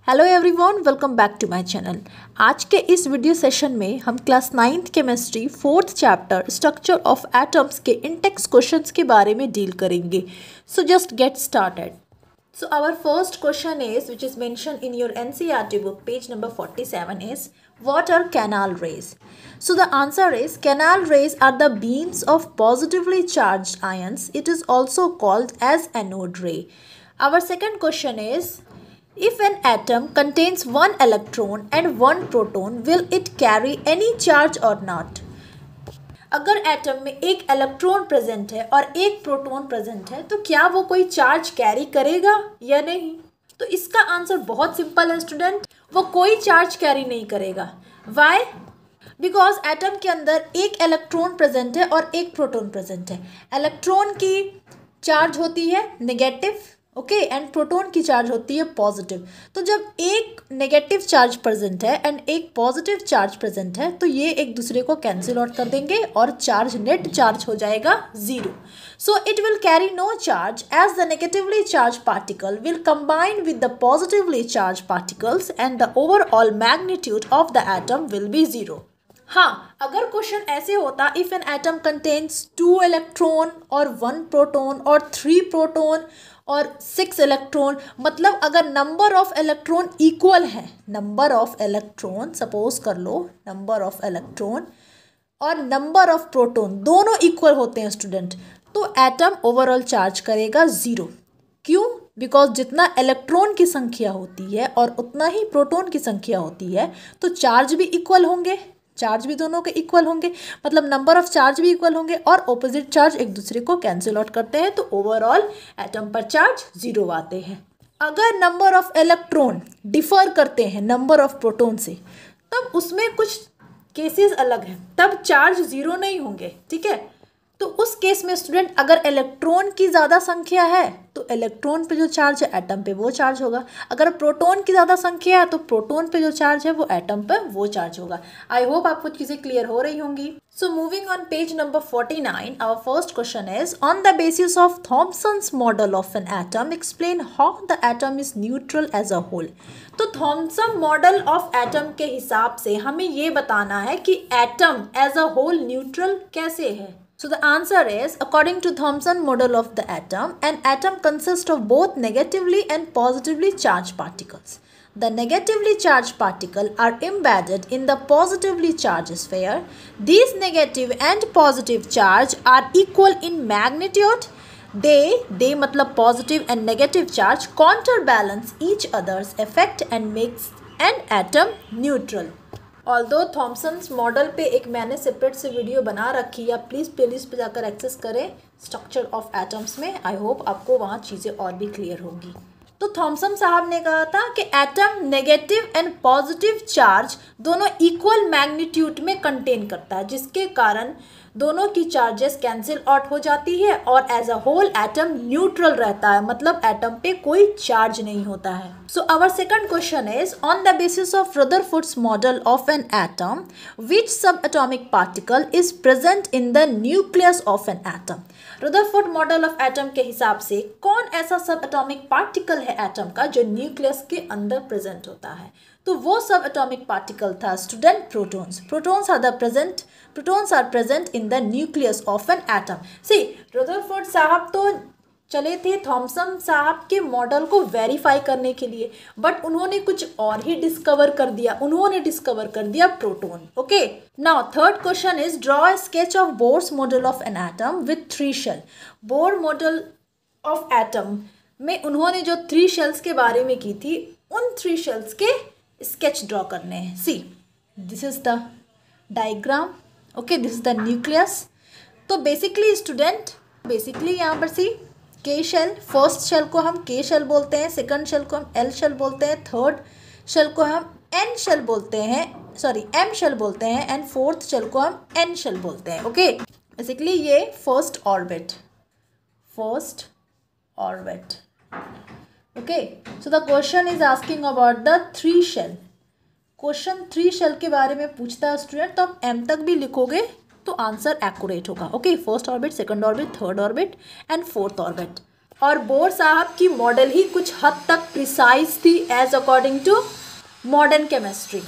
Hello everyone, welcome back to my channel. आज के इस वीडियो सेशन में हम class 9th chemistry 4th chapter structure of atoms के इंटेक्स क्वेश्चंस के बारे में डील करेंगे। So just get started. So our first question is, which is mentioned in your NCERT book, page number 47 is, what are canal rays? So the answer is, canal rays are the beams of positively charged ions. It is also called as anode ray. Our second question is, if an atom contains one electron and one proton, will it carry any charge or not? अगर atom में एक electron present है और एक proton present है तो क्या वो कोई चार्ज कैरी करेगा या नहीं? तो इसका आंसर बहुत सिंपल है स्टूडेंट, वो कोई चार्ज कैरी नहीं करेगा। वाई? बिकॉज एटम के अंदर एक इलेक्ट्रॉन प्रेजेंट है और एक प्रोटॉन प्रेजेंट है। इलेक्ट्रॉन की चार्ज होती है नेगेटिव, ओके, एंड प्रोटॉन की चार्ज होती है पॉजिटिव। तो जब एक नेगेटिव चार्ज प्रेजेंट है एंड एक पॉजिटिव चार्ज प्रेजेंट है तो ये एक दूसरे को कैंसिल आउट कर देंगे और चार्ज नेट चार्ज हो जाएगा zero. So it will carry no charge as the negatively charge particle will combine with the positively charge particles and the overall magnitude of the atom will be zero. हाँ, अगर question ऐसे होता, if an atom contains 2 electron और 1 proton और 3 proton और 6 electron, मतलब अगर number of electron equal है, नंबर ऑफ इलेक्ट्रॉन सपोज कर लो, नंबर ऑफ इलेक्ट्रॉन और नंबर ऑफ प्रोटॉन दोनों इक्वल होते हैं स्टूडेंट, तो एटम ओवरऑल चार्ज करेगा जीरो। क्यों? बिकॉज जितना इलेक्ट्रॉन की संख्या होती है और उतना ही प्रोटॉन की संख्या होती है तो चार्ज भी इक्वल होंगे, चार्ज भी दोनों के इक्वल होंगे, मतलब नंबर ऑफ चार्ज भी इक्वल होंगे और ऑपोजिट चार्ज एक दूसरे को कैंसिल आउट करते हैं तो ओवरऑल एटम पर चार्ज जीरो आते हैं। अगर नंबर ऑफ इलेक्ट्रॉन डिफर करते हैं नंबर ऑफ प्रोटॉन से तब उसमें कुछ केसेस अलग हैं, तब चार्ज जीरो नहीं होंगे, ठीक है। तो उस केस में स्टूडेंट अगर इलेक्ट्रॉन की ज़्यादा संख्या है तो इलेक्ट्रॉन पे जो चार्ज है एटम पे वो चार्ज होगा, अगर प्रोटॉन की ज़्यादा संख्या है तो प्रोटॉन पे जो चार्ज है वो एटम पे वो चार्ज होगा। आई होप आपको चीज़ें क्लियर हो रही होंगी। So moving on page number 49, our first question is, on the basis of Thomson's model of an atom explain how the atom is neutral as a whole. तो Thomson model of atom के हिसाब से हमें ये बताना है कि atom as a whole neutral कैसे है। So the answer is, according to Thomson model of the atom, an atom consists of both negatively and positively charged particles. The negatively charged particles are embedded in the positively charged sphere. These negative and positive charge are equal in magnitude. They मतलब positive and negative charge counterbalance each other's effect and makes an atom neutral. Although Thomson's model पे एक मैंने separate से video बना रखी है, please playlist पे जाकर एक्सेस करें स्ट्रक्चर ऑफ एटम्स में। आई होप आपको वहाँ चीज़ें और भी क्लियर होंगी। तो थॉमसन साहब ने कहा था कि atom negative and positive charge दोनों इक्वल मैग्नीट्यूड में कंटेन करता है, जिसके कारण दोनों की चार्जेस कैंसिल आउट हो जाती है और as a whole atom neutral रहता है, मतलब एटम पे कोई चार्ज नहीं होता है। So our second question is, on the basis of Rutherford's model of an atom which सब atomic particle is present in the nucleus of an atom. Rutherford model of atom के हिसाब से कौन ऐसा सब एटॉमिक पार्टिकल है atom का जो न्यूक्लियस के अंदर प्रेजेंट होता है? तो वो सब एटॉमिक पार्टिकल था student protons. Protons are present in the nucleus of an atom. See, Rutherford साहब तो चले थे थॉमसन साहब के मॉडल को वेरीफाई करने के लिए, बट उन्होंने कुछ और ही डिस्कवर कर दिया, उन्होंने डिस्कवर कर दिया proton. Okay, now third question is, draw a sketch of Bohr's model of an atom with 3 shell. Bohr model of atom में उन्होंने जो 3 शेल्स के बारे में की थी, उन 3 शेल्स के स्केच ड्रॉ करने हैं। See, this is the diagram, okay, this is the nucleus. तो बेसिकली स्टूडेंट, यहाँ पर सी के शेल, फर्स्ट शेल को हम के शेल बोलते हैं, सेकंड शेल को हम एल शेल बोलते हैं, थर्ड शेल को हम एन शेल बोलते हैं, एम शेल बोलते हैं, एंड फोर्थ शेल को हम एन शेल बोलते हैं। ओके, बेसिकली ये first orbit. Okay, so the question is asking about the 3 shell. Question 3 shell के बारे में पूछता है स्टूडेंट, तो आप एम तक भी लिखोगे तो आंसर एक्यूरेट होगा। Okay, first orbit, second orbit, third orbit and fourth orbit. और बोर साहब की मॉडल ही कुछ हद तक प्रिसाइज थी as according to modern chemistry.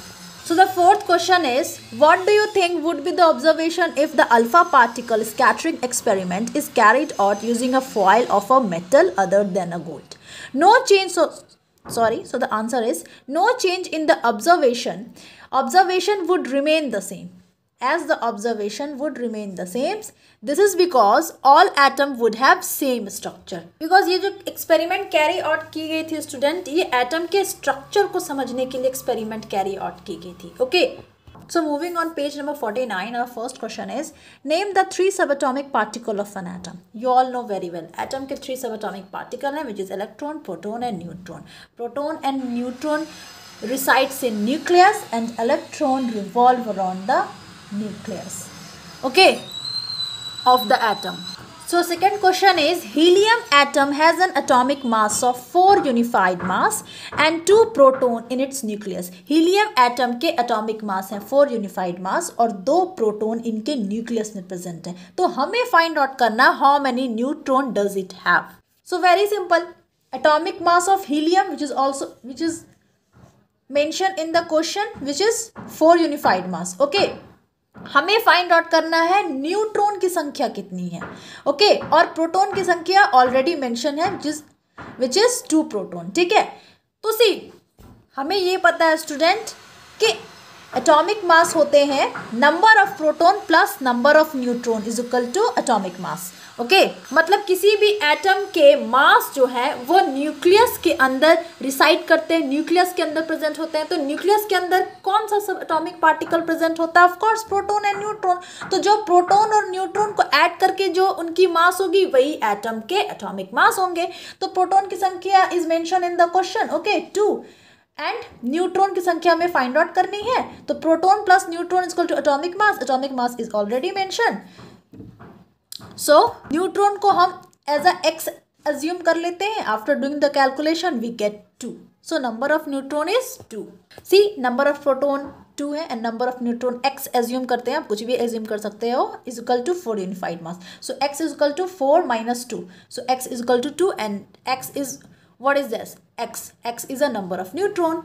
So the fourth question is, what do you think would be the observation if the alpha particle scattering experiment is carried out using a foil of a metal other than a gold? No change. So the answer is no change in the observation. Observation would remain the same. As the observation would remain the same, this is because all atom would have same structure. Because ये जो experiment carry out की गई थी student, ये atom के structure को समझने के लिए experiment carry out की गई थी. Okay. So moving on page number 49, our first question is, name the 3 subatomic particle of an atom. You all know very well. Atom के 3 subatomic particle हैं, which is electron, proton and neutron. Proton and neutron resides in nucleus and electron revolve around the nucleus, okay, of the atom. So second question is, helium atom has an atomic mass of 4 unified mass and 2 proton in its nucleus. Helium atom के atomic mass है 4 unified mass और 2 proton इनके nucleus में present है. तो हमें find out करना how many neutron does it have. So very simple. Atomic mass of helium, which is mentioned in the question, which is 4 unified mass. Okay. हमें find out करना है neutron की संख्या कितनी है. ओके. और प्रोटॉन की संख्या ऑलरेडी मेंशन है, विच इज 2 प्रोटॉन. ठीक है. तो सी हमें ये पता है स्टूडेंट कि एटॉमिक मास होते हैं number of proton plus number of neutron is equal to atomic mass. Okay. मतलब किसी भी एटम के मास जो है वो न्यूक्लियस के अंदर रिसाइड करते हैं, न्यूक्लियस के अंदर प्रेजेंट होते हैं. तो न्यूक्लियस के अंदर कौन सा सब एटॉमिक पार्टिकल प्रेजेंट होता है? Of course proton and neutron. तो जो प्रोटॉन और न्यूट्रॉन को ऐड करके जो उनकी मास होगी वही एटम के एटॉमिक मास होंगे. तो प्रोटॉन की संख्या is mention in the question. Okay. 2 and neutron की संख्या हमें फाइंड आउट करनी है. तो proton plus neutron is equal to atomic mass. Atomic mass is already mention. So neutron को हम एज अ एक्स अज्यूम कर लेते हैं. After doing the calculation we get 2. So number of neutron is 2. See number of proton 2 है and number of neutron X assume करते हैं. आप कुछ भी एज्यूम कर सकते हो. Is equal to 4 unified mass. So X is equal to 4 minus 2. So X is equal to 2 and X is what is this? X is a number of neutron.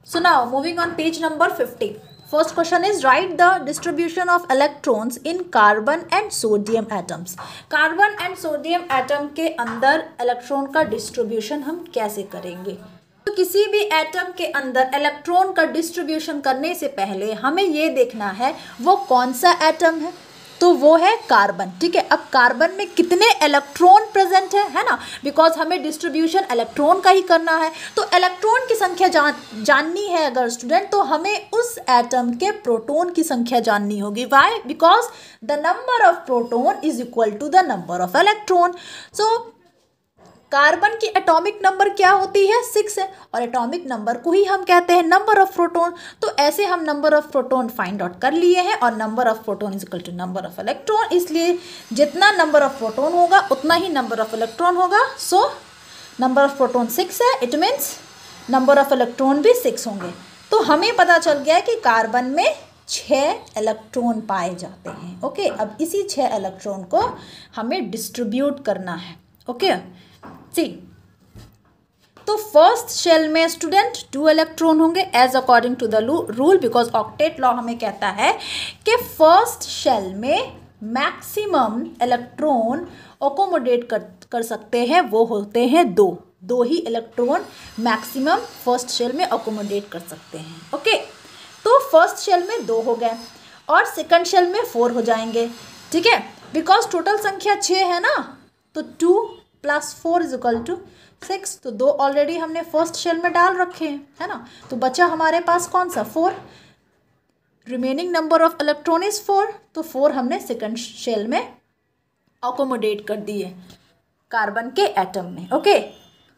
So now moving on page number 50. First question is, write the distribution of electrons in carbon and sodium atoms. Carbon and sodium atom के अंदर electron का distribution हम कैसे करेंगे? तो किसी भी atom के अंदर इलेक्ट्रॉन का डिस्ट्रीब्यूशन करने से पहले हमें ये देखना है वो कौन सा एटम है. तो वो है कार्बन. ठीक है. अब कार्बन में कितने इलेक्ट्रॉन प्रेजेंट है ना, बिकॉज हमें डिस्ट्रीब्यूशन इलेक्ट्रॉन का ही करना है. तो इलेक्ट्रॉन की संख्या जाननी है अगर स्टूडेंट, तो हमें उस एटम के प्रोटॉन की संख्या जाननी होगी. Why? Because the number of proton is equal to the number of electron. So carbon की एटॉमिक नंबर क्या होती है? 6 है. और एटॉमिक नंबर को ही हम कहते हैं नंबर ऑफ प्रोटॉन. तो ऐसे हम number of proton find out कर लिए हैं और number of proton is equal to number of electron. इसलिए जितना नंबर ऑफ प्रोटॉन होगा उतना ही नंबर ऑफ इलेक्ट्रॉन होगा. सो नंबर ऑफ प्रोटॉन 6 है. It means number of electron भी 6 होंगे. तो हमें पता चल गया कि कार्बन में 6 इलेक्ट्रॉन पाए जाते हैं. ओके. अब इसी 6 इलेक्ट्रॉन को हमें डिस्ट्रीब्यूट करना है. ओके. सी तो फर्स्ट शेल में स्टूडेंट 2 इलेक्ट्रॉन होंगे as according to the rule, because octet law हमें कहता है कि फर्स्ट शेल में मैक्सिमम इलेक्ट्रॉन अकोमोडेट कर सकते हैं वो होते हैं 2 ही इलेक्ट्रॉन मैक्सिमम फर्स्ट शेल में अकोमोडेट कर सकते हैं. ओके. तो फर्स्ट शेल में 2 हो गए और सेकंड शेल में 4 हो जाएंगे. ठीक है. बिकॉज टोटल संख्या 6 है ना, तो 2 प्लस 4 इज इक्वल टू 6. तो 2 ऑलरेडी हमने फर्स्ट शेल में डाल रखे हैं, है ना. तो बचा हमारे पास कौन सा? 4. Remaining number of electron is 4. तो 4 हमने सेकंड शेल में अकोमोडेट कर दिए कार्बन के एटम में. Okay.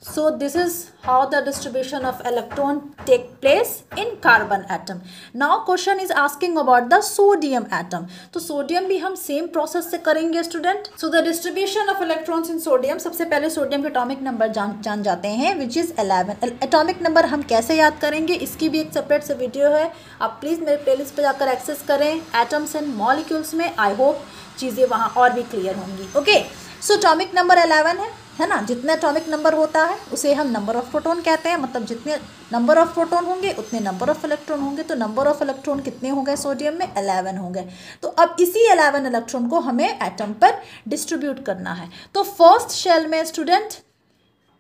So this is how the distribution of electron take place in carbon atom. Now question is asking about the sodium atom. तो sodium भी हम same process से करेंगे student. So the distribution of electrons in sodium, सबसे पहले sodium के atomic number जान जाते हैं which is 11. Atomic number हम कैसे याद करेंगे इसकी भी एक separate से वीडियो है. आप प्लीज़ मेरे प्लेलिस्ट पर जाकर एक्सेस करें atoms and molecules में. I hope चीज़ें वहाँ और भी क्लियर होंगी. ओके. सो atomic number 11 है. है ना, जितने एटॉमिक नंबर होता है उसे हम नंबर ऑफ प्रोटॉन कहते हैं, मतलब जितने नंबर ऑफ प्रोटॉन होंगे उतने नंबर ऑफ इलेक्ट्रॉन होंगे। तो नंबर ऑफ इलेक्ट्रॉन कितने हो गए सोडियम में? 11 हो गए। तो अब इसी 11 इलेक्ट्रॉन को हमें एटम पर डिस्ट्रीब्यूट करना है। तो फर्स्ट शेल में student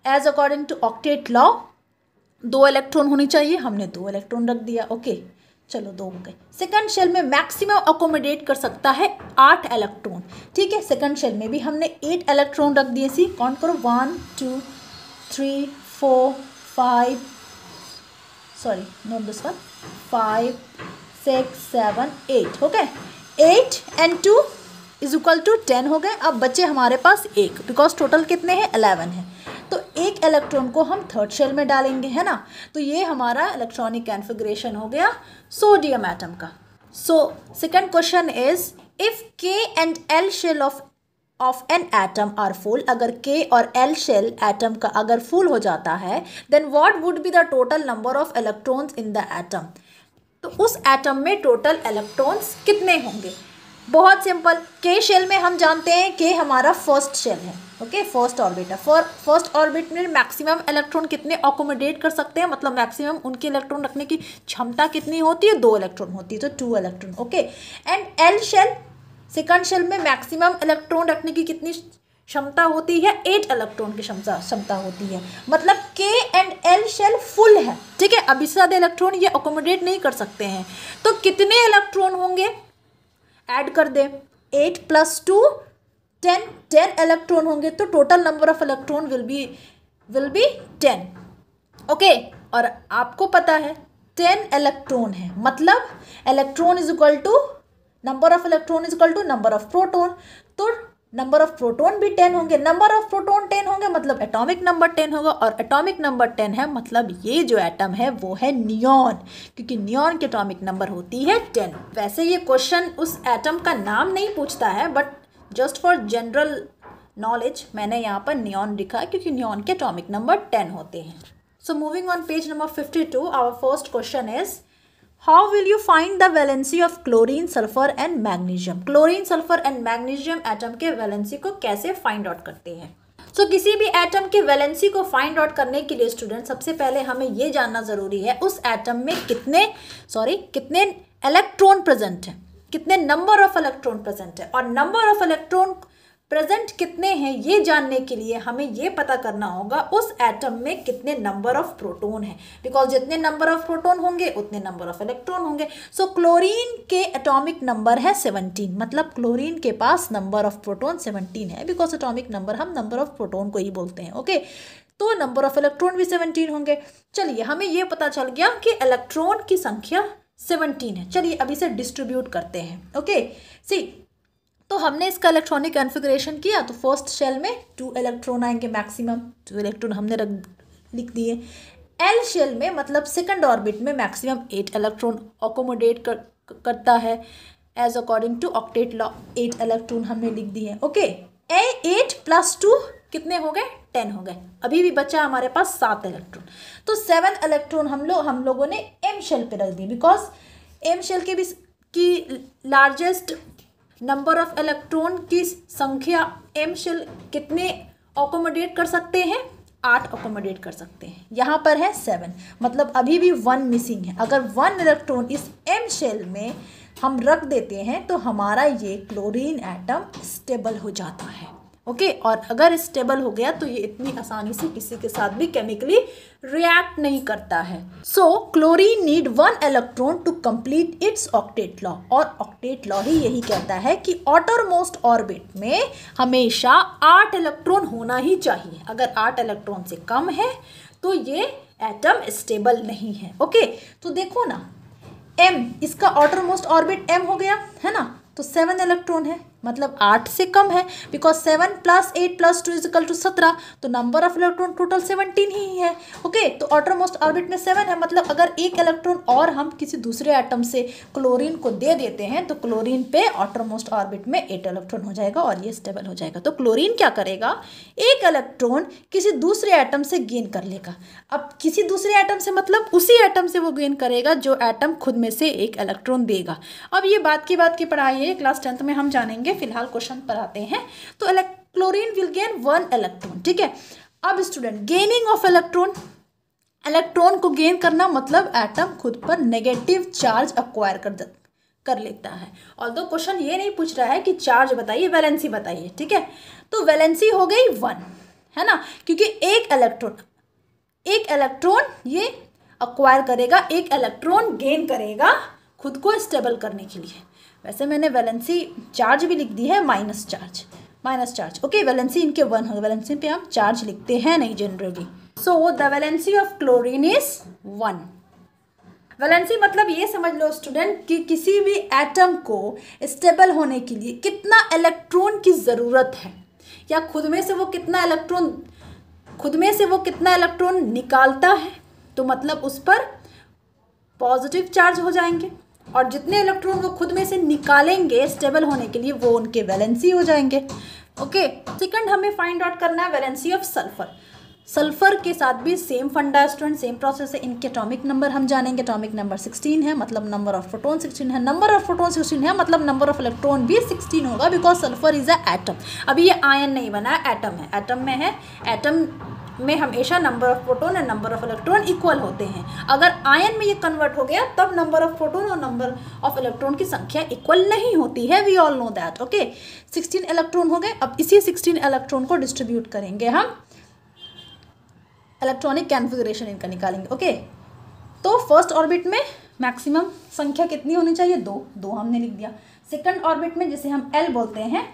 as according to octet law 2 electron होनी चाहिए, हमने 2 इलेक्ट्रॉन रख दिया। ओके, चलो 2 हो गए। सेकंड शेल में मैक्सिमम अकोमोडेट कर सकता है 8 इलेक्ट्रॉन। ठीक है, सेकंड शेल में भी हमने 8 इलेक्ट्रॉन रख दिए। सी काउंट करो, 1 2 3 4 5 सॉरी नॉट दिस वन 5 6 7 8 हो गए। 8 and 2 इज इक्वल टू 10 हो गए। अब बचे हमारे पास 1, बिकॉज टोटल कितने हैं? 11 है। तो 1 इलेक्ट्रॉन को हम थर्ड शेल में डालेंगे, है ना। तो ये हमारा इलेक्ट्रॉनिक कॉन्फ़िगरेशन हो गया सोडियम एटम का। So second question is if K and L shell of an atom are full, अगर K और L शेल एटम का अगर फुल हो जाता है, then what would be the total number of electrons in the atom. तो उस atom में टोटल इलेक्ट्रॉन्स कितने होंगे? बहुत सिंपल, K शेल में हम जानते हैं K हमारा फर्स्ट शेल है। ओके, फर्स्ट ऑर्बिट है। फर्स्ट ऑर्बिट में मैक्सिमम इलेक्ट्रॉन कितने अकोमोडेट कर सकते हैं, मतलब मैक्सिमम उनके इलेक्ट्रॉन रखने की क्षमता कितनी होती है? 2 इलेक्ट्रॉन होती है, तो 2 electron. Okay, and L shell second shell में मैक्सिमम इलेक्ट्रॉन रखने की कितनी क्षमता होती है? 8 इलेक्ट्रॉन की क्षमता होती है, मतलब K and L shell full है। ठीक है, अब इससे ज़्यादा इलेक्ट्रॉन ये अकोमोडेट नहीं कर सकते हैं। तो कितने इलेक्ट्रॉन होंगे? ऐड कर दे, 8 + 2 10 इलेक्ट्रॉन होंगे। तो total number of electron will be 10। Okay, और आपको पता है 10 इलेक्ट्रॉन है, मतलब electron is equal to number of electron is equal to number of proton. तो नंबर ऑफ प्रोटॉन भी 10 होंगे, नंबर ऑफ प्रोटॉन 10 होंगे, मतलब एटॉमिक नंबर 10 होगा, और एटॉमिक नंबर 10 है मतलब ये जो एटम है वो है नियॉन, क्योंकि नियॉन की एटॉमिक नंबर होती है 10। वैसे ये क्वेश्चन उस एटम का नाम नहीं पूछता है, but just for general knowledge मैंने यहाँ पर नियॉन लिखा है, क्योंकि नियॉन के एटॉमिक नंबर 10 होते हैं। So moving on page number 52, our first question is How will you find the valency of chlorine, sulfur and magnesium? Chlorine, sulphur and magnesium atom के वैलेंसी को कैसे फाइंड आउट करते हैं? सो किसी भी एटम के वैलेंसी को फाइंड आउट करने के लिए स्टूडेंट सबसे पहले हमें ये जानना ज़रूरी है उस एटम में कितने इलेक्ट्रॉन प्रेजेंट हैं, कितने नंबर ऑफ इलेक्ट्रॉन प्रेजेंट है, और नंबर ऑफ इलेक्ट्रॉन प्रेजेंट कितने हैं ये जानने के लिए हमें ये पता करना होगा उस एटम में कितने नंबर ऑफ प्रोटॉन है, बिकॉज जितने नंबर ऑफ प्रोटॉन होंगे उतने नंबर ऑफ इलेक्ट्रॉन होंगे। सो क्लोरीन के एटॉमिक नंबर है 17, मतलब क्लोरीन के पास नंबर ऑफ प्रोटॉन 17 है, बिकॉज एटॉमिक नंबर हम नंबर ऑफ प्रोटॉन को ही बोलते हैं। ओके, तो नंबर ऑफ इलेक्ट्रॉन भी 17 होंगे। चलिए, हमें ये पता चल गया कि इलेक्ट्रॉन की संख्या 17 है। चलिए अब इसे डिस्ट्रीब्यूट करते हैं। ओके, सी, तो हमने इसका इलेक्ट्रॉनिक कॉन्फ़िगरेशन किया, तो फर्स्ट शेल में 2 इलेक्ट्रॉन आएंगे, मैक्सिमम 2 इलेक्ट्रॉन हमने लिख दिए। एल शेल में मतलब सेकंड ऑर्बिट में मैक्सिमम 8 इलेक्ट्रॉन अकोमोडेट करता है, as according to octet law 8 electron हमने लिख दिए। ओके, 8 + 2 कितने हो गए? 10 हो गए। अभी भी बचा हमारे पास 7 इलेक्ट्रॉन, तो 7 इलेक्ट्रॉन हम लोगों ने एम शेल पे रख दिए, बिकॉज एम शेल के भी की लार्जेस्ट नंबर ऑफ इलेक्ट्रॉन की संख्या एम शेल कितने अकोमोडेट कर सकते हैं? 8 अकोमोडेट कर सकते हैं। यहाँ पर है 7, मतलब अभी भी 1 मिसिंग है। अगर 1 इलेक्ट्रॉन इस एम शेल में हम रख देते हैं तो हमारा ये क्लोरीन एटम स्टेबल हो जाता है। ओके, और अगर स्टेबल हो गया तो ये इतनी आसानी से किसी के साथ भी केमिकली रिएक्ट नहीं करता है। So chlorine need 1 electron to complete its octet law, और ऑक्टेट लॉ ही यही कहता है कि आउटरमोस्ट ऑर्बिट में हमेशा 8 इलेक्ट्रॉन होना ही चाहिए। अगर 8 इलेक्ट्रॉन से कम है तो ये एटम स्टेबल नहीं है। ओके, तो देखो ना, एम, इसका आउटरमोस्ट ऑर्बिट एम हो गया, है ना, तो 7 इलेक्ट्रॉन है, मतलब 8 से कम है, बिकॉज 7 + 8 + 2 = 17, तो नंबर ऑफ इलेक्ट्रॉन टोटल 17 ही है। ओके, तो आउटरमोस्ट ऑर्बिट में 7 है, मतलब अगर 1 इलेक्ट्रॉन और हम किसी दूसरे एटम से क्लोरीन को दे देते हैं तो क्लोरीन पे आउटरमोस्ट ऑर्बिट में 8 इलेक्ट्रॉन हो जाएगा और ये स्टेबल हो जाएगा। तो क्लोरीन क्या करेगा? 1 इलेक्ट्रॉन किसी दूसरे एटम से गेन कर लेगा। अब किसी दूसरे एटम से मतलब उसी एटम से वो गेन करेगा जो एटम खुद में से 1 इलेक्ट्रॉन देगा। अब ये बात की पढ़ाई है, क्लास 10th में हम जानेंगे, फिलहाल क्वेश्चन पर आते हैं। तो क्लोरीन विल गेन 1 इलेक्ट्रॉन, ठीक है। अब student, gaining of electron, electron को गेन करना मतलब एटम खुद पर नेगेटिव चार्ज अक्वायर कर लेता है। ऑल्दो क्वेश्चन ये नहीं पूछ रहा है कि चार्ज बताइए, वैलेंसी बताइए, ठीक है। तो वैलेंसी हो गई 1, है ना, क्योंकि एक इलेक्ट्रॉन ये अक्वायर करेगा, एक इलेक्ट्रॉन गेन करेगा खुद को स्टेबल करने के लिए। वैसे मैंने वैलेंसी चार्ज भी लिख दी है, माइनस चार्ज, ओके। वैलेंसी इनके 1 होगा, वैलेंसी पे हम चार्ज लिखते हैं नहीं generally. So the valency of chlorine is 1। Valency मतलब ये समझ लो स्टूडेंट कि किसी भी एटम को स्टेबल होने के लिए कितना इलेक्ट्रॉन की ज़रूरत है, या खुद में से वो कितना इलेक्ट्रॉन निकालता है, तो मतलब उस पर पॉजिटिव चार्ज हो जाएंगे, और जितने इलेक्ट्रॉन वो खुद में से निकालेंगे स्टेबल होने के लिए वो उनके वैलेंसी हो जाएंगे, ओके। सेकंड हमें फाइंड आउट करना है वैलेंसी ऑफ सल्फर। सल्फर के साथ भी सेम फंडा स्टूडेंट, सेम प्रोसेस है। इनके एटॉमिक नंबर हम जानेंगे, एटॉमिक नंबर 16 है, मतलब नंबर ऑफ प्रोटॉन 16 है, नंबर ऑफ प्रोटॉन 16 है, मतलब नंबर ऑफ इलेक्ट्रॉन भी 16 होगा, because sulphur is a atom. अभी ये आयन नहीं बना है, एटम है, एटम में है। एटम में हमेशा number of proton and number of electron equal होते हैं। अगर आयन में ये कन्वर्ट हो गया तब नंबर ऑफ प्रोटॉन और नंबर ऑफ इलेक्ट्रॉन की संख्या इक्वल नहीं होती है, we all know that, okay. 16 electron हो गए। अब इसी 16 इलेक्ट्रॉन को डिस्ट्रीब्यूट करेंगे हम, इलेक्ट्रॉनिक कॉन्फ़िगरेशन इनका निकालेंगे, ओके। तो फर्स्ट ऑर्बिट में मैक्सिमम संख्या कितनी होनी चाहिए? 2 हमने लिख दिया। सेकंड ऑर्बिट में, जिसे हम एल बोलते हैं,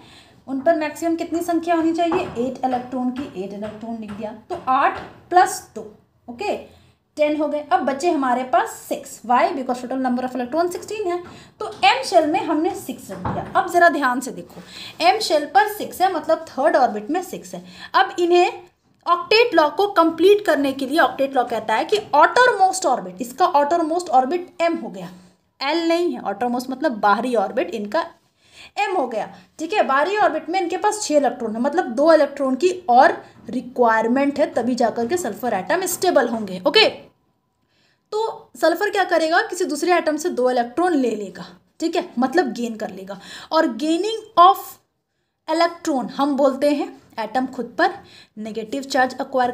उन पर मैक्सिमम कितनी संख्या होनी चाहिए? 8 इलेक्ट्रॉन की, 8 इलेक्ट्रॉन लिख दिया। तो 8 + 2, ओके, 10 हो गए। अब बचे हमारे पास 6, why? Because total number of electron 16 है। तो एम शेल में हमने 6 रख दिया। अब जरा ध्यान से देखो, एम शेल पर 6 है, मतलब थर्ड ऑर्बिट में 6 है। अब इन्हें ऑक्टेट लॉ को कंप्लीट करने के लिए, ऑक्टेट लॉ कहता है कि ऑटरमोस्ट ऑर्बिट, इसका ऑटरमोस्ट ऑर्बिट एम हो गया, एल नहीं है। ऑटरमोस्ट मतलब बाहरी ऑर्बिट, इनका एम हो गया, ठीक है। बाहरी ऑर्बिट में इनके पास 6 इलेक्ट्रॉन है, मतलब 2 इलेक्ट्रॉन की और रिक्वायरमेंट है, तभी जाकर के सल्फर एटम स्टेबल होंगे, ओके। तो सल्फर क्या करेगा? किसी दूसरे एटम से 2 इलेक्ट्रॉन ले लेगा, ठीक है, मतलब गेन कर लेगा। और गेनिंग ऑफ इलेक्ट्रॉन हम बोलते हैं एटम खुद पर नेगेटिव चार्ज अक्वायर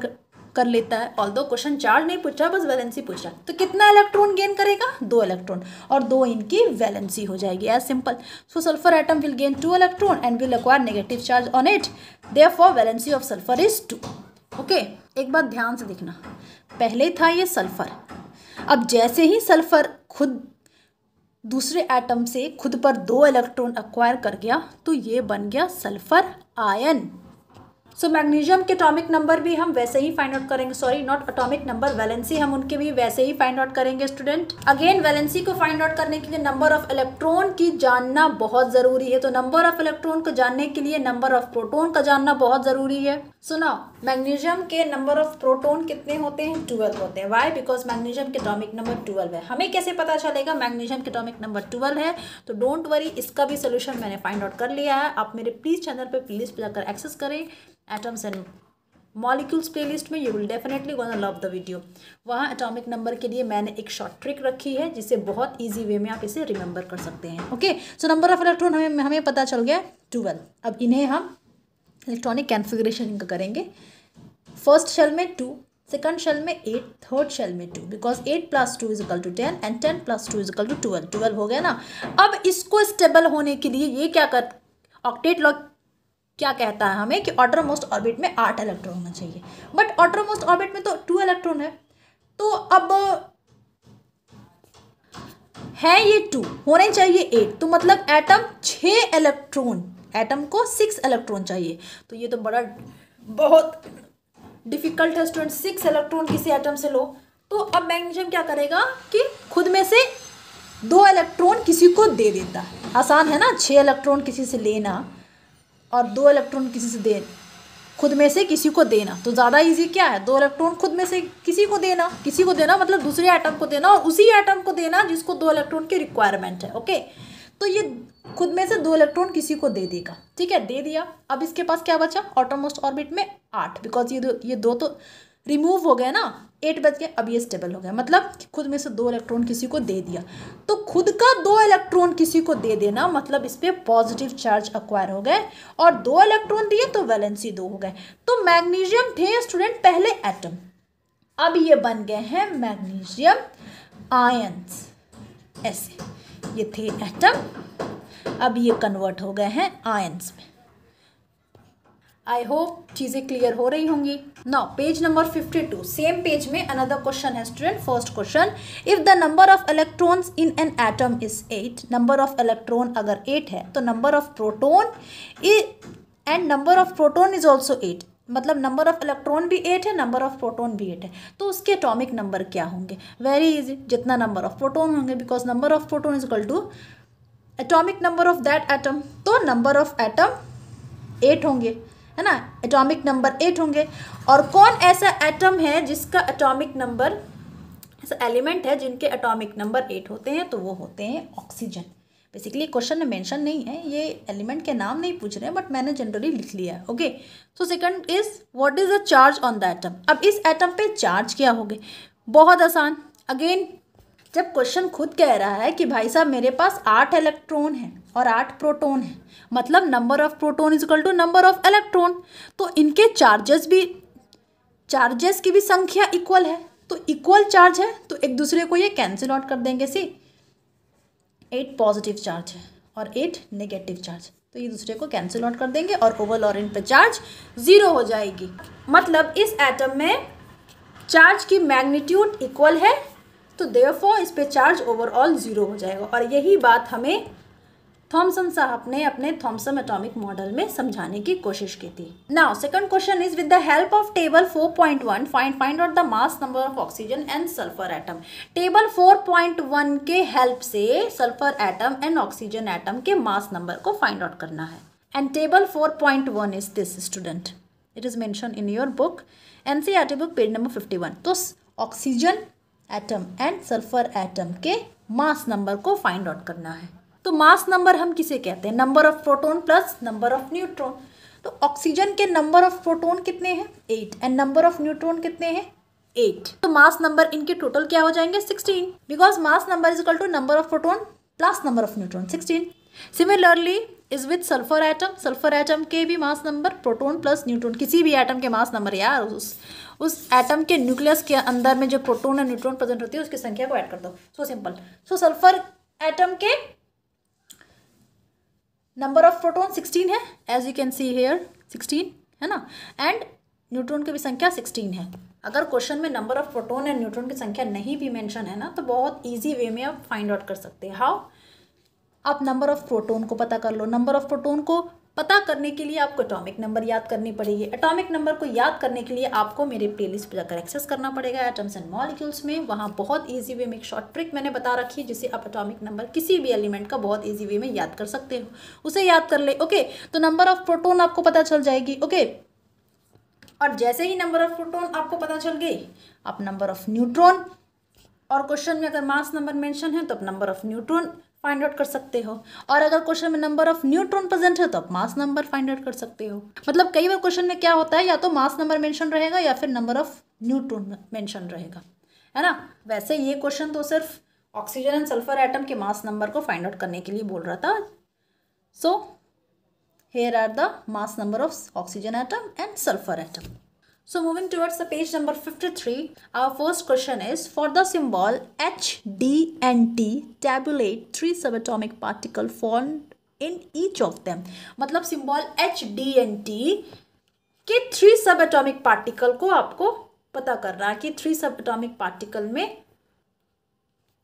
कर लेता है। ऑल्दो क्वेश्चन चार्ज नहीं पूछ रहा, बस वैलेंसी पूछ रहा है। तो कितना इलेक्ट्रॉन गेन करेगा? 2 इलेक्ट्रॉन, और 2 इनकी वैलेंसी हो जाएगी, as simple. So sulphur atom will gain 2 electron and will acquire negative charge on it, therefore valency of sulphur is 2, okay. एक बात ध्यान से देखना, पहले था ये सल्फर, अब जैसे ही सल्फर खुद दूसरे एटम से खुद पर 2 इलेक्ट्रॉन अक्वायर कर गया तो ये बन गया सल्फर आयन। सो मैग्नीशियम के एटॉमिक नंबर भी हम वैसे ही फाइंड आउट करेंगे, sorry not atomic number, valency हम उनके भी वैसे ही फाइंड आउट करेंगे स्टूडेंट। अगेन वैलेंसी को फाइंड आउट करने के लिए नंबर ऑफ इलेक्ट्रॉन की जानना बहुत ज़रूरी है। तो नंबर ऑफ इलेक्ट्रॉन को जानने के लिए नंबर ऑफ प्रोटॉन का जानना बहुत ज़रूरी है। सुनो, मैग्नीशियम के नंबर ऑफ प्रोटॉन कितने होते हैं? 12 होते हैं। वाई? बिकॉज मैग्नीशियम के एटॉमिक नंबर 12 है। हमें कैसे पता चलेगा मैग्नीशियम के एटॉमिक नंबर 12 है? तो डोंट वरी, इसका भी सोल्यूशन मैंने फाइंड आउट कर लिया है। आप मेरे प्लीज़ चैनल पर प्लीज़ जाकर एक्सेस करें, एटम्स एंड मॉलिक्यूल्स प्लेलिस्ट में। You will definitely gonna love the video. वहाँ एटॉमिक नंबर के लिए मैंने एक शॉर्ट ट्रिक रखी है जिसे बहुत इजी वे में आप इसे रिमेंबर कर सकते हैं, okay. So number of electron हमें पता चल गया 12। अब इन्हें हम इलेक्ट्रॉनिक कॉन्फ़िगरेशन इनका करेंगे। फर्स्ट शेल में 2, सेकंड शेल में 8, थर्ड शेल में 2, बिकॉज 8 + 2 = 10 एंड 10 + 2 = 12। 12 हो गया ना। अब इसको स्टेबल होने के लिए ये क्या कर, ऑक्टेट लॉ क्या कहता है हमें कि ऑटरमोस्ट ऑर्बिट में 8 इलेक्ट्रॉन होना चाहिए, बट ऑटरमोस्ट ऑर्बिट में तो 2 इलेक्ट्रॉन है। तो अब है ये 2, होने चाहिए 8, तो मतलब एटम 6 इलेक्ट्रॉन, एटम को 6 इलेक्ट्रॉन चाहिए। तो ये तो बहुत डिफिकल्ट है स्टूडेंट, 6 इलेक्ट्रॉन किसी एटम से लो। तो अब मैग्नीशियम क्या करेगा कि खुद में से 2 इलेक्ट्रॉन किसी को दे देता है। आसान है ना, 6 इलेक्ट्रॉन किसी से लेना और 2 इलेक्ट्रॉन किसी से खुद में से किसी को देना, तो ज़्यादा इजी क्या है? 2 इलेक्ट्रॉन खुद में से किसी को देना मतलब दूसरे एटम को देना, और उसी एटम को देना जिसको 2 इलेक्ट्रॉन की रिक्वायरमेंट है, ओके। तो ये खुद में से 2 इलेक्ट्रॉन किसी को दे देगा, ठीक है, दे दिया। अब इसके पास क्या बचा? ऑटरमोस्ट ऑर्बिट में 8, बिकॉज ये दो तो रिमूव हो गए ना, 8 बच गए, अब ये स्टेबल हो गया, मतलब खुद में से 2 इलेक्ट्रॉन किसी को दे दिया। तो खुद का 2 इलेक्ट्रॉन किसी को दे देना मतलब इस पर पॉजिटिव चार्ज अक्वायर हो गए, और 2 इलेक्ट्रॉन दिए तो वैलेंसी 2 हो गए। तो मैग्नीशियम थे स्टूडेंट पहले एटम, अब ये बन गए हैं मैग्नीशियम आयंस, ऐसे ये थे एटम, अब ये कन्वर्ट हो गए हैं आयंस में। आई होप चीज़ें क्लियर हो रही होंगी। Now page number 52, same page में अनदर क्वेश्चन है student. First question, if the number of electrons in an atom is 8, number of electron अगर 8 है तो number of proton and number of proton is also 8, मतलब number of electron भी 8 है, number of proton भी 8 है, तो उसके एटॉमिक नंबर क्या होंगे? वेरी इजी, जितना नंबर ऑफ प्रोटॉन होंगे, because number of proton is equal to atomic number of that atom, तो नंबर ऑफ एटम 8 होंगे, है ना, एटॉमिक नंबर 8 होंगे। और कौन ऐसा एटम है जिसका एटॉमिक नंबर, ऐसा एलिमेंट है जिनके एटॉमिक नंबर 8 होते हैं? तो वो होते हैं ऑक्सीजन। बेसिकली क्वेश्चन में मेंशन नहीं है, ये एलिमेंट के नाम नहीं पूछ रहे हैं, बट मैंने जनरली लिख लिया है। Okay, so second is what is the charge on the atom. अब इस एटम पे चार्ज क्या होंगे? बहुत आसान। अगेन जब क्वेश्चन खुद कह रहा है कि भाई साहब मेरे पास 8 इलेक्ट्रॉन है और 8 प्रोटॉन है, मतलब number of proton is equal to number of electron, तो इनके चार्जेस की भी संख्या इक्वल है, तो इक्वल चार्ज है तो एक दूसरे को ये कैंसिल आउट कर देंगे। सी 8 पॉजिटिव चार्ज है और 8 नेगेटिव चार्ज, तो ये दूसरे को कैंसिल आउट कर देंगे और ओवल और इन पे चार्ज 0 हो जाएगी। मतलब इस एटम में चार्ज की मैग्नीट्यूड इक्वल है, तो देयरफॉर इस पे चार्ज ओवरऑल 0 हो जाएगा। और यही बात हमें थॉमसन साहब ने अपने थॉमसन एटॉमिक मॉडल में समझाने की कोशिश की थी। Now second question is with the help of table 4.1 find out the mass number of oxygen and sulphur atom. Table 4.1 के हेल्प से sulphur atom and oxygen atom के मास नंबर को फाइंड आउट करना है। And table 4.1 is this student, it is mention in your book NCERT book page number 51। तो oxygen atom and sulphur atom के mass number को find out करना है। तो मास नंबर हम किसे कहते हैं? Number of proton plus number of neutron. तो ऑक्सीजन के नंबर ऑफ प्रोटॉन कितने हैं? 8, एंड नंबर ऑफ न्यूट्रॉन कितने हैं? 8। तो मास नंबर इनके टोटल क्या हो जाएंगे? 16, because mass number is equal to number of proton plus number of neutron 16। Similarly is with sulphur atom. Sulphur atom के भी mass number proton plus neutron, किसी भी एटम के मास नंबर यार उस एटम के न्यूक्लियस के अंदर में जो प्रोटॉन और न्यूट्रॉन प्रेजेंट होती है उसकी संख्या को ऐड कर दो। So simple. So sulphur atom के नंबर ऑफ प्रोटॉन 16 है, as you can see here 16 है ना, एंड न्यूट्रॉन की भी संख्या 16 है। अगर क्वेश्चन में number of proton and neutron की संख्या नहीं भी मेंशन है ना, तो बहुत इजी वे में आप फाइंड आउट कर सकते हैं। हाउ? आप नंबर ऑफ प्रोटॉन को पता कर लो। नंबर ऑफ प्रोटॉन को पता करने के लिए आपको एटॉमिक नंबर याद करनी पड़ेगी। एटॉमिक नंबर को याद करने के लिए आपको मेरे प्लेलिस्ट पर जाकर एक्सेस करना पड़ेगा एटम्स एंड मॉलिक्यूल्स में। वहाँ बहुत इजी वे में एक शॉर्ट ट्रिक मैंने बता रखी है जिससे आप एटॉमिक नंबर किसी भी एलिमेंट का बहुत इजी वे में याद कर सकते हो, उसे याद कर ले। ओके, तो नंबर ऑफ प्रोटॉन आपको पता चल जाएगी। ओके, और जैसे ही नंबर ऑफ प्रोटॉन आपको पता चल गई, आप नंबर ऑफ न्यूट्रॉन, और क्वेश्चन में अगर मास नंबर मेंशन है तो आप number of neutron find out कर सकते हो, और अगर क्वेश्चन में नंबर ऑफ न्यूट्रॉन प्रेजेंट है तो आप मास नंबर फाइंड आउट कर सकते हो। मतलब कई बार क्वेश्चन में क्या होता है, या तो मास नंबर मेंशन रहेगा या फिर नंबर ऑफ न्यूट्रॉन मेंशन रहेगा, है ना। वैसे ये क्वेश्चन तो सिर्फ ऑक्सीजन एंड सल्फर एटम के मास नंबर को फाइंड आउट करने के लिए बोल रहा था। सो here are the mass number of oxygen atom and sulfur atom. So moving towards the page number 53, our first question is, for the symbol H, D and T, tabulate 3 subatomic particle formed in each of them. मतलब symbol H, D and T के 3 subatomic particle को आपको पता करना है कि 3 subatomic particle में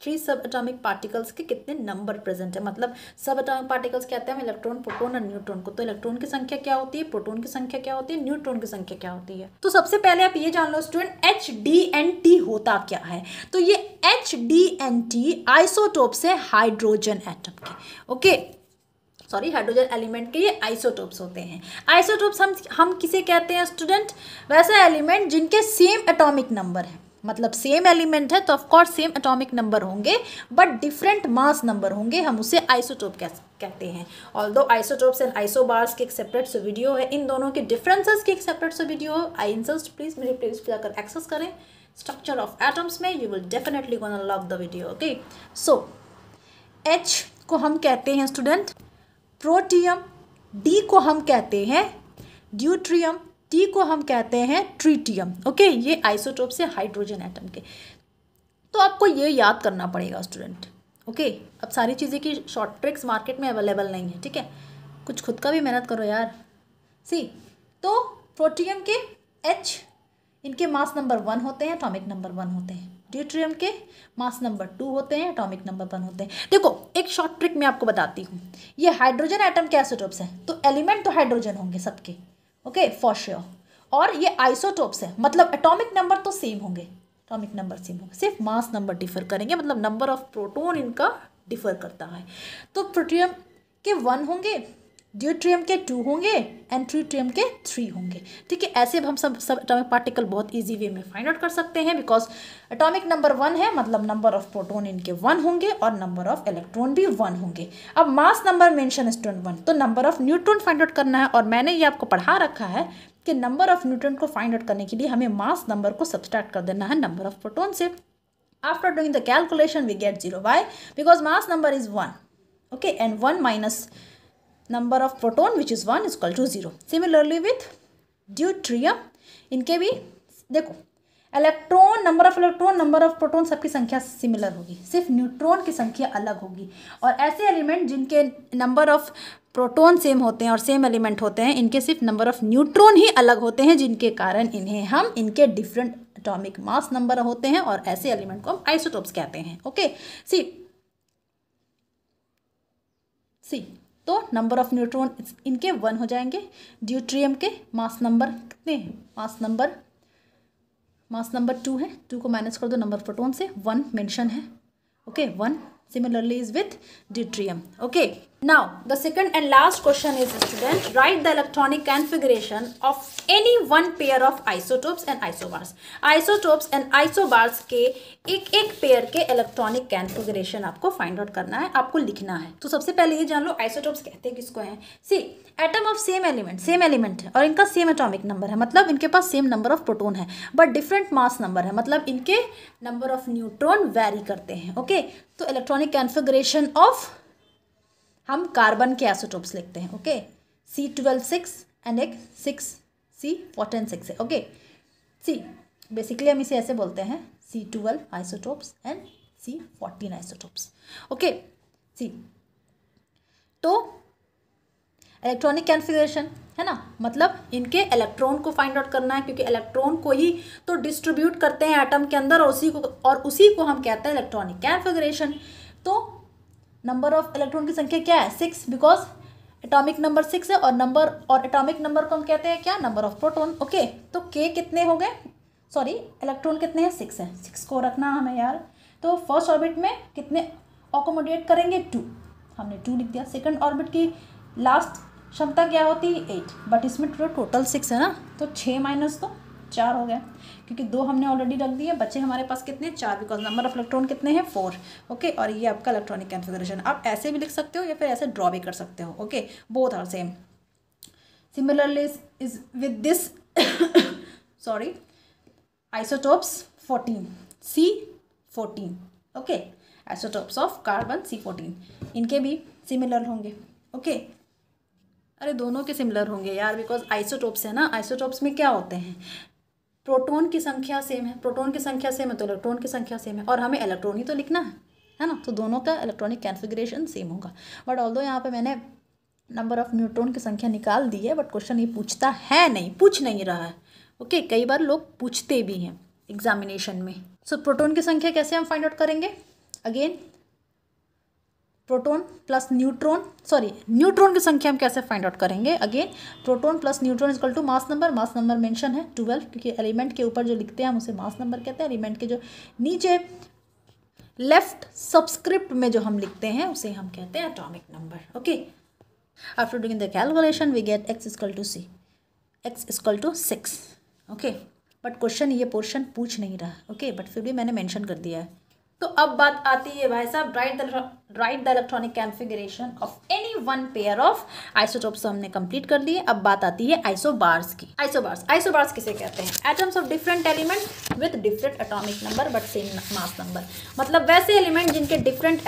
3 सब एटॉमिक पार्टिकल्स के कितने नंबर प्रेजेंट है। मतलब सब एटॉमिक पार्टिकल्स कहते हैं इलेक्ट्रॉन, प्रोटॉन और न्यूट्रॉन को। तो इलेक्ट्रॉन की संख्या क्या होती है, प्रोटॉन की संख्या क्या होती है, न्यूट्रॉन की संख्या क्या होती है। तो सबसे पहले आप ये जान लो student, H D and T होता क्या है। तो ये H D and T isotopes है हाइड्रोजन एटम के। ओके, सॉरी, हाइड्रोजन एलिमेंट के ये आइसोटोप्स होते हैं। आइसोटोप्स हम किसे कहते हैं स्टूडेंट? वैसा एलिमेंट जिनके सेम एटॉमिक नंबर है। मतलब सेम एलिमेंट है तो ऑफकोर्स सेम एटॉमिक नंबर होंगे, बट डिफरेंट मास नंबर होंगे, हम उसे आइसोटोप कहते हैं। ऑल्दो आइसोटोप्स एंड आइसोबार्स की एक सेपरेट से वीडियो है, इन दोनों के डिफरेंसेस की एक सेपरेट से वीडियो है। आई इंसस्ट प्लीज मेरे प्लेलिस्ट पे जाकर एक्सेस करें, स्ट्रक्चर ऑफ एटम्स में, you will definitely gonna love the video. Okay, so H को हम कहते हैं स्टूडेंट प्रोटियम, D को हम कहते हैं ड्यूट्रियम, T को हम कहते हैं ट्रीटियम. ओके, ये आइसोटोप्स है हाइड्रोजन एटम के. तो आपको ये याद करना पड़ेगा स्टूडेंट. ओके, अब सारी चीज़ें की शॉर्ट ट्रिक्स मार्केट में अवेलेबल नहीं है, ठीक है, कुछ खुद का भी मेहनत करो यार. सी, तो प्रोटियम के H, इनके मास नंबर 1 होते हैं, एटॉमिक नंबर 1 होते हैं. ड्यूट्रियम के मास नंबर 2 होते हैं, एटॉमिक नंबर 1 होते हैं. देखो एक शॉर्ट ट्रिक मैं आपको बताती हूँ. ये हाइड्रोजन एटम के आइसोटोप्स हैं, तो एलिमेंट तो हाइड्रोजन होंगे सबके. Okay, for sure. और ये आइसोटोप्स है, मतलब एटॉमिक नंबर तो सेम होंगे, एटॉमिक नंबर सेम होंगे, सिर्फ मास नंबर डिफर करेंगे, मतलब नंबर ऑफ प्रोटॉन इनका डिफर करता है. तो प्रोटियम के 1 होंगे, ड्यूट्रियम के 2 होंगे एंड ट्रीटियम के 3 होंगे. ठीक है, ऐसे हम सब एटॉमिक पार्टिकल बहुत इजी वे में फाइंड आउट कर सकते हैं, बिकॉज एटॉमिक नंबर 1 है, मतलब नंबर ऑफ प्रोटॉन इनके 1 होंगे और नंबर ऑफ इलेक्ट्रॉन भी 1 होंगे. अब मास नंबर मेंशन स्टूडेंट 1, तो number of neutron find out करना है, और मैंने ये आपको पढ़ा रखा है कि नंबर ऑफ न्यूट्रॉन को फाइंड आउट करने के लिए हमें मास नंबर को सब्सट्रैक्ट कर देना है नंबर ऑफ प्रोटॉन से. After doing the calculation we get 0. Why? Because mass number is 1. Okay, and 1 minus number of proton which is 1 is equal to 0. Similarly with deuterium, इनके भी देखो electron, number of electron, number of proton सबकी संख्या similar होगी, सिर्फ neutron की संख्या अलग होगी. और ऐसे एलिमेंट जिनके नंबर ऑफ प्रोटॉन सेम होते हैं और सेम एलिमेंट होते हैं, इनके सिर्फ नंबर ऑफ न्यूट्रॉन ही अलग होते हैं, जिनके कारण इन्हें हम इनके डिफरेंट एटॉमिक मास नंबर होते हैं, और ऐसे एलिमेंट को हम आइसोटोप्स कहते हैं. ओके, सी तो नंबर ऑफ न्यूट्रॉन इनके 1 हो जाएंगे. ड्यूट्रियम के मास नंबर कितने हैं? मास नंबर 2 है, 2 को माइनस कर दो नंबर ऑफ प्रोटॉन से, 1 मेंशन है. Okay, 1 similarly is with deuterium. Okay, now the second and last question is, student, write the electronic configuration of any one pair of isotopes and isobars. Isotopes and isobars के एक pair के electronic configuration आपको find out करना है, आपको लिखना है. तो सबसे पहले ये जान लो आइसोटोप्स कहते हैं किसको हैं. सी, एटम ऑफ सेम एलिमेंट है और इनका सेम एटॉमिक नंबर है, मतलब इनके पास सेम नंबर ऑफ प्रोटॉन है, बट डिफरेंट मास नंबर है, मतलब इनके नंबर ऑफ न्यूट्रॉन वेरी करते हैं. ओके, तो इलेक्ट्रॉनिक कॉन्फ़िगरेशन ऑफ हम कार्बन के आइसोटोप्स लिखते हैं. ओके, C12 6 एंड एक 6C14 6 है. ओके, सी बेसिकली हम इसे ऐसे बोलते हैं C12 isotopes and C14 isotopes. Okay, सी तो इलेक्ट्रॉनिक कॉन्फ़िगरेशन है ना, मतलब इनके इलेक्ट्रॉन को फाइंड आउट करना है, क्योंकि इलेक्ट्रॉन को ही तो डिस्ट्रीब्यूट करते हैं एटम के अंदर, और उसी को हम कहते हैं इलेक्ट्रॉनिक कॉन्फ़िगरेशन. तो नंबर ऑफ इलेक्ट्रॉन की संख्या क्या है? 6, बिकॉज एटॉमिक नंबर 6 है, और एटॉमिक नंबर को हम कहते हैं क्या? Number of proton. ओके, तो के कितने हो गए? सॉरी, इलेक्ट्रॉन कितने हैं? 6 है. 6 को रखना हमें यार. तो फर्स्ट ऑर्बिट में कितने अकोमोडेट करेंगे? 2. हमने 2 लिख दिया. सेकंड ऑर्बिट की लास्ट क्षमता क्या होती है? 8, बट इसमें टोटल 6 है ना, तो 6 माइनस तो 4 हो गया, क्योंकि 2 हमने ऑलरेडी रख दिए, बच्चे हमारे पास कितने? 4, बिकॉज नंबर ऑफ इलेक्ट्रॉन कितने हैं? 4. ओके, और ये आपका इलेक्ट्रॉनिक कॉन्फ़िगरेशन. आप ऐसे भी लिख सकते हो या फिर ऐसे ड्रॉ भी कर सकते हो. Okay, both are same. Similarly is with this sorry isotopes 14 C14. ओके, आइसोटोप्स ऑफ कार्बन C14, इनके भी सिमिलर होंगे. ओके, अरे दोनों के सिमिलर होंगे यार, बिकॉज आइसोटोप्स है ना. आइसोटोप्स में क्या होते हैं? प्रोटॉन की संख्या सेम है, प्रोटॉन की संख्या सेम है तो इलेक्ट्रॉन की संख्या सेम है, और हमें इलेक्ट्रॉन ही तो लिखना है ना, तो दोनों का इलेक्ट्रॉनिक कॉन्फ़िगरेशन सेम होगा. बट ऑल्दो यहाँ पे मैंने नंबर ऑफ न्यूट्रॉन की संख्या निकाल दी है, बट क्वेश्चन ये पूछता है नहीं, पूछ नहीं रहा है. ओके, कई बार लोग पूछते भी हैं एग्जामिनेशन में. सो प्रोटॉन की संख्या कैसे हम फाइंड आउट करेंगे? अगेन प्रोटॉन प्लस न्यूट्रॉन की संख्या हम कैसे फाइंड आउट करेंगे? Again proton plus neutron equal to mass number mention है 12, क्योंकि एलिमेंट के ऊपर जो लिखते हैं हम उसे मास नंबर कहते हैं, एलिमेंट के जो नीचे लेफ्ट सबस्क्रिप्ट में जो हम लिखते हैं उसे हम कहते हैं atomic number. Okay, after doing the calculation we get x equal to 6. Okay, but question ये पोर्शन पूछ नहीं रहा. ओके, बट फिर भी मैंने मेंशन कर दिया है. तो अब बात आती है भाई साहब, right the electronic configuration of any one pair of isotopes हमने कंप्लीट कर दिए। अब बात आती है आइसोबार्स की। आइसोबार्स किसे कहते हैं? Atoms of different element with different atomic number but same mass number. मतलब वैसे एलिमेंट जिनके डिफरेंट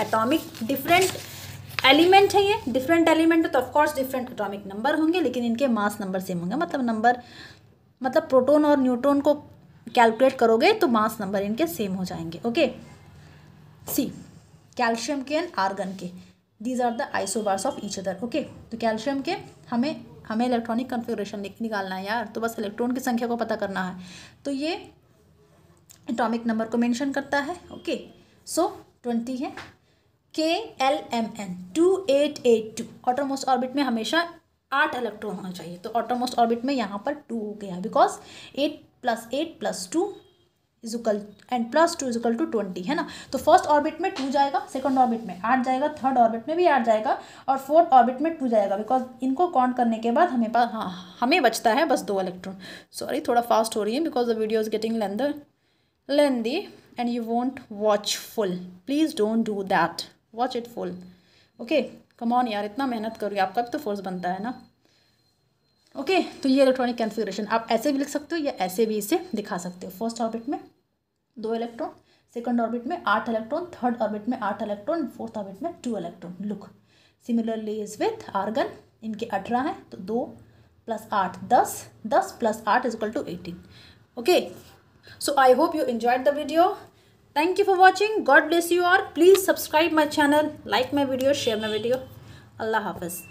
एलिमेंट है, ये डिफरेंट एलिमेंट है तो ऑफकोर्स डिफरेंट एटॉमिक नंबर होंगे, लेकिन इनके मास नंबर सेम होंगे। मतलब प्रोटॉन और न्यूट्रॉन को कैलकुलेट करोगे तो मास नंबर इनके सेम हो जाएंगे। ओके, सी कैल्शियम के एंड आर्गन के, these are the isobars of each other. Okay, तो कैल्शियम के हमें इलेक्ट्रॉनिक कॉन्फ़िगरेशन निकालना है यार, तो बस इलेक्ट्रॉन की संख्या को पता करना है। तो ये एटॉमिक नंबर को मेंशन करता है। ओके, सो 20 है। KLMN 2882, ऑटरमोस्ट ऑर्बिट में हमेशा 8 इलेक्ट्रॉन होना चाहिए, तो ऑटरमोस्ट ऑर्बिट में यहाँ पर 2 हो गया, because 8 + 8 + 2 equal and +2 equal to 20 है ना। तो फर्स्ट ऑर्बिट में 2 जाएगा, सेकंड ऑर्बिट में 8 जाएगा, थर्ड ऑर्बिट में भी 8 जाएगा और फोर्थ ऑर्बिट में 2 जाएगा, बिकॉज इनको काउंट करने के बाद हमें बचता है बस 2 इलेक्ट्रॉन। सॉरी, थोड़ा फास्ट हो रही है because the video is getting lengthy and you won't watch full. Please don't do that, watch it full. Okay, come on यार, इतना मेहनत करोगे, आपका भी तो फोर्स बनता है ना। ओके, तो ये इलेक्ट्रॉनिक कॉन्फ़िगरेशन आप ऐसे भी लिख सकते हो या ऐसे भी इसे दिखा सकते हो। फर्स्ट ऑर्बिट में 2 इलेक्ट्रॉन, सेकंड ऑर्बिट में 8 इलेक्ट्रॉन, थर्ड ऑर्बिट में 8 इलेक्ट्रॉन, फोर्थ ऑर्बिट में 2 electron. Look, similarly is with argon, इनके 18 है तो 2 + 8 10, 10 + 8 equal to 18। Okay, so I hope you enjoyed the video. Thank you for watching. God bless you all. Please subscribe my channel, like my video, share my video. Allah Hafiz.